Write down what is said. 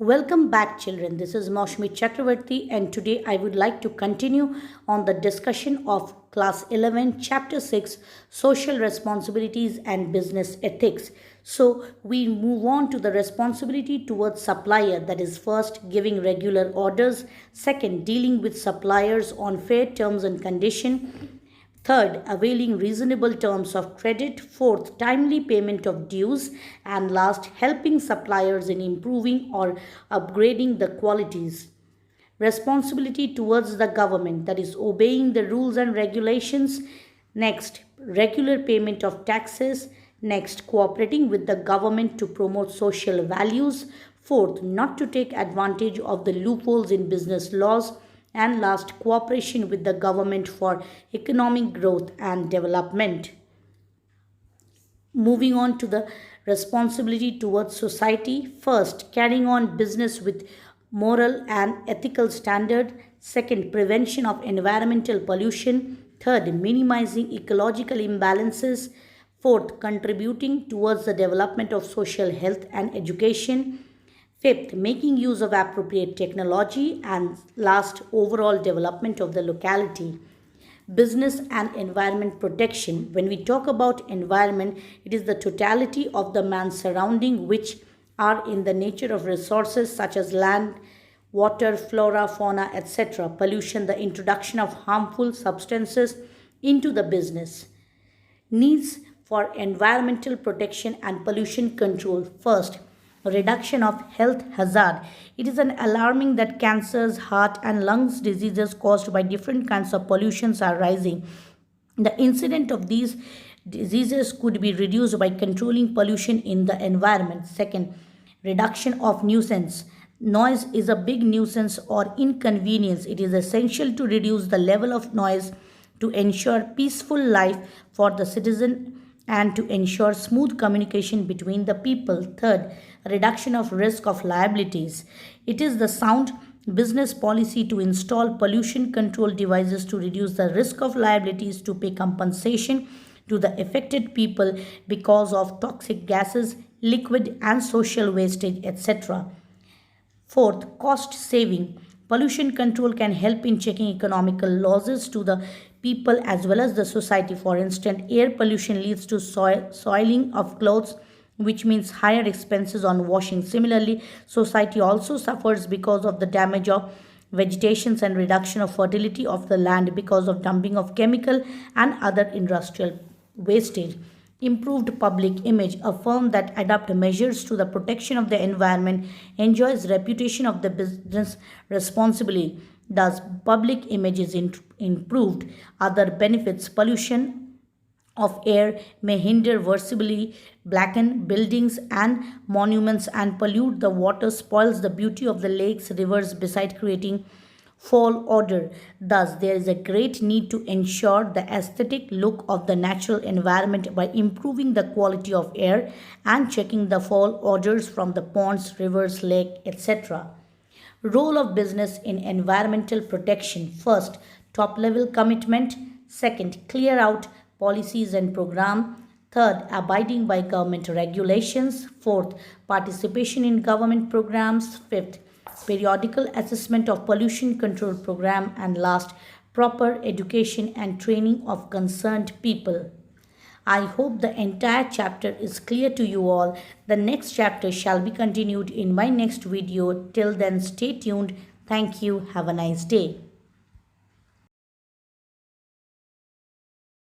Welcome back, children. This is Maushmi Chakravarti, and today I would like to continue on the discussion of Class 11, Chapter 6 Social Responsibilities and Business Ethics. So, we move on to the responsibility towards supplier, that is, first, giving regular orders, second, dealing with suppliers on fair terms and condition, third, availing reasonable terms of credit. Fourth, timely payment of dues. And last, helping suppliers in improving or upgrading the qualities. Responsibility towards the government, that is, obeying the rules and regulations. Next, regular payment of taxes. Next, cooperating with the government to promote social values. Fourth, not to take advantage of the loopholes in business laws. And last, cooperation with the government for economic growth and development. Moving on to the responsibility towards society. First, carrying on business with moral and ethical standard. Second, prevention of environmental pollution. Third, minimizing ecological imbalances. Fourth, contributing towards the development of social health and education. Fifth, making use of appropriate technology. And last, overall development of the locality. Business and environment protection. When we talk about environment, it is the totality of the man's surrounding which are in the nature of resources such as land, water, flora, fauna, etc. Pollution, the introduction of harmful substances into the business. Needs for environmental protection and pollution control. First, reduction of health hazard. It is an alarming that cancers, heart and lungs diseases caused by different kinds of pollutions are rising. The incidence of these diseases could be reduced by controlling pollution in the environment. Second, reduction of nuisance. Noise is a big nuisance or inconvenience. It is essential to reduce the level of noise to ensure peaceful life for the citizen and to ensure smooth communication between the people. Third, reduction of risk of liabilities. It is the sound business policy to install pollution control devices to reduce the risk of liabilities to pay compensation to the affected people because of toxic gases, liquid and social wastage, etc. Fourth, cost saving. Pollution control can help in checking economical losses to the people as well as the society. For instance, air pollution leads to soiling of clothes, which means higher expenses on washing. Similarly, society also suffers because of the damage of vegetations and reduction of fertility of the land because of dumping of chemical and other industrial wastage. Improved public image. A firm that adopts measures to the protection of the environment enjoys reputation of the business responsibly. Thus, public image is improved. Other benefits. Pollution of air may hinder visibly, blacken buildings and monuments and pollute the water, spoils the beauty of the lakes, rivers, beside creating foul odor. Thus, there is a great need to ensure the aesthetic look of the natural environment by improving the quality of air and checking the foul odors from the ponds, rivers, lake, etc. Role of business in environmental protection. First, top level commitment. Second, clear out policies and program. Third, abiding by government regulations. Fourth, participation in government programs. Fifth, periodical assessment of pollution control program. And last, proper education and training of concerned people. I hope the entire chapter is clear to you all. The next chapter shall be continued in my next video. Till then, stay tuned. Thank you. Have a nice day.